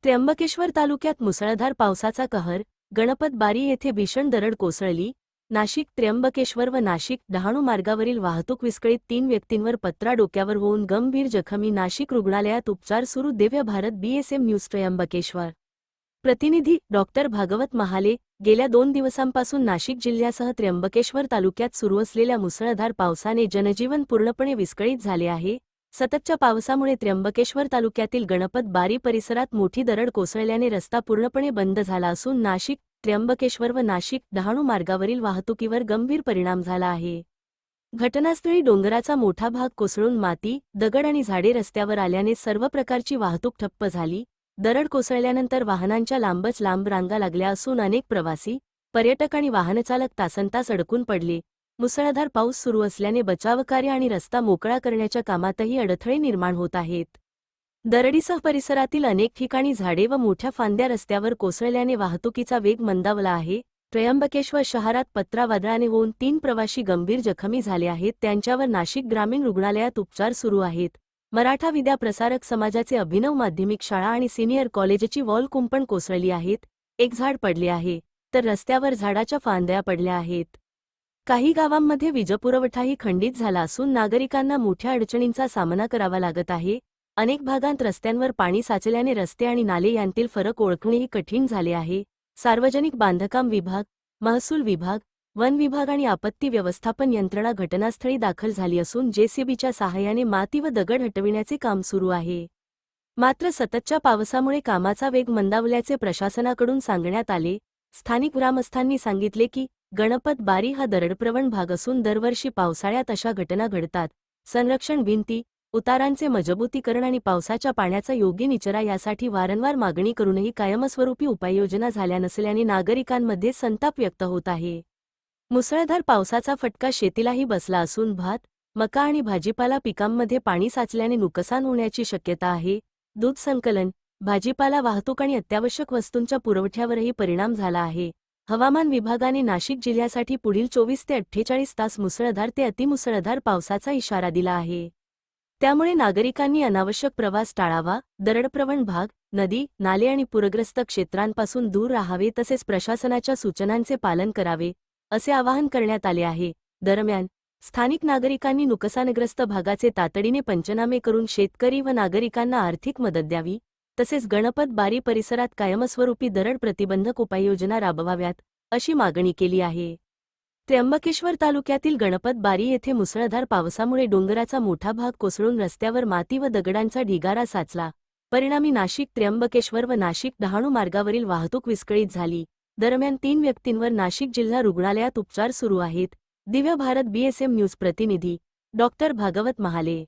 त्र्यंबकेश्वर तालुक्यात मुसळधार पावसाचा कहर, गणपत बारी येथे भीषण दरड कोसळली. नाशिक त्र्यंबकेश्वर व नाशिक डहाणू मार्गावरील वाहतूक विस्कळीत, 3 व्यक्तींवर पत्रा डोक्यावर होऊन गंभीर जखमी. नाशिक रुग्णालयात उपचार सुरू. दिव्य भारत BSM न्यूज त्र्यंबकेश्वर प्रतिनिधी डॉक्टर भागवत महाले. गेल्या 2 दिवसांपासून नाशिक जिल्ह्यासह त्र्यंबकेश्वर तालुक्यात सुरू असलेल्या मुसळधार पावसाने जनजीवन पूर्णपणे विस्कळीत झाले आहे. सततच्या पावसामुळे त्र्यंबकेश्वर तालुक्यातील गणपत बारी परिसरात मोठी दरड कोसळल्याने रस्ता पूर्णपणे बंद झाला असून नाशिक त्र्यंबकेश्वर व नाशिक डहाणू मार्गावरील वाहतुकीवर गंभीर परिणाम झाला आहे. घटनास्थळी डोंगराचा मोठा भाग कोसळून माती, दगड आणि झाडे रस्त्यावर आल्याने सर्व प्रकारची वाहतूक ठप्प झाली. दरड कोसळल्यानंतर वाहनांच्या लांबच लांब रांगा लागल्या असून अनेक प्रवासी, पर्यटक आणि वाहनचालक तासनतास अडकून पडले. मुसळधार पाऊस सुरू असल्याने बचावकार्य आणि रस्ता मोकळा करण्याच्या कामातही अडथळे निर्माण होत आहेत. दरडीसह परिसरातील अनेक ठिकाणी झाडे व मोठ्या फांद्या रस्त्यावर कोसळल्याने वाहतुकीचा वेग मंदावला आहे. त्र्यंबकेश्वर शहरात पत्रा वादळाने होऊन 3 प्रवासी गंभीर जखमी झाले आहेत. त्यांच्यावर नाशिक ग्रामीण रुग्णालयात उपचार सुरू आहेत. मराठा विद्या प्रसारक समाजाचे अभिनव माध्यमिक शाळा आणि सिनियर कॉलेजची वॉल कुंपण कोसळली आहेत. एक झाड पडले आहे, तर रस्त्यावर झाडाच्या फांद्या पडल्या आहेत. काही गावांमध्ये वीजपुरवठाही खंडित झाला असून नागरिकांना मोठ्या अडचणींचा सामना करावा लागत आहे. अनेक भागांत रस्त्यांवर पाणी साचल्याने रस्ते आणि नाले यांतील फरक ओळखणेही कठीण झाले आहे. सार्वजनिक बांधकाम विभाग, महसूल विभाग, वन विभाग आणि आपत्ती व्यवस्थापन यंत्रणा घटनास्थळी दाखल झाली असून JCBच्या सहाय्याने माती व दगड हटविण्याचे काम सुरू आहे. मात्र सततच्या पावसामुळे कामाचा वेग मंदावल्याचे प्रशासनाकडून सांगण्यात आले. स्थानिक ग्रामस्थांनी सांगितले की गणपत बारी हा दरडप्रवण भाग असून दरवर्षी पावसाळ्यात अशा घटना घडतात. संरक्षण भिंती, उतारांचे मजबूतीकरण आणि पावसाच्या पाण्याचा योग्य निचरा यासाठी वारंवार मागणी करूनही कायमस्वरूपी उपाययोजना झाल्या नसल्याने नागरिकांमध्ये संताप व्यक्त होत आहे. मुसळधार पावसाचा फटका शेतीलाही बसला असून भात, मका आणि भाजीपाला पिकांमध्ये पाणी साचल्याने नुकसान होण्याची शक्यता आहे. दूध संकलन, भाजीपाला वाहतूक आणि अत्यावश्यक वस्तूंच्या पुरवठ्यावरही परिणाम झाला आहे. हवामान विभागाने नाशिक जिल्ह्यासाठी पुढील 24 ते 48 तास मुसळधार ते अतिमुसळधार पावसाचा इशारा दिला आहे. त्यामुळे नागरिकांनी अनावश्यक प्रवास टाळावा, दरडप्रवण भाग, नदी, नाले आणि पूरग्रस्त क्षेत्रांपासून दूर राहावे तसेच प्रशासनाच्या सूचनांचे पालन करावे, असे आवाहन करण्यात आले आहे. दरम्यान, स्थानिक नागरिकांनी नुकसानग्रस्त भागाचे तातडीने पंचनामे करून शेतकरी व नागरिकांना आर्थिक मदत द्यावी, तसेच गणपत बारी परिसरात कायमस्वरूपी दरड प्रतिबंधक उपाययोजना राबवाव्यात, अशी मागणी केली आहे. त्र्यंबकेश्वर तालुक्यातील गणपत बारी येथे मुसळधार पावसामुळे डोंगराचा मोठा भाग कोसळून रस्त्यावर माती व दगडांचा ढिगारा साचला. परिणामी नाशिक त्र्यंबकेश्वर व नाशिक डहाणू मार्गावरील वाहतूक विस्कळीत झाली. दरम्यान 3 व्यक्तींवर नाशिक जिल्हा रुग्णालयात उपचार सुरू आहेत. दिव्य भारत BSM न्यूज प्रतिनिधी डॉक्टर भागवत महाले.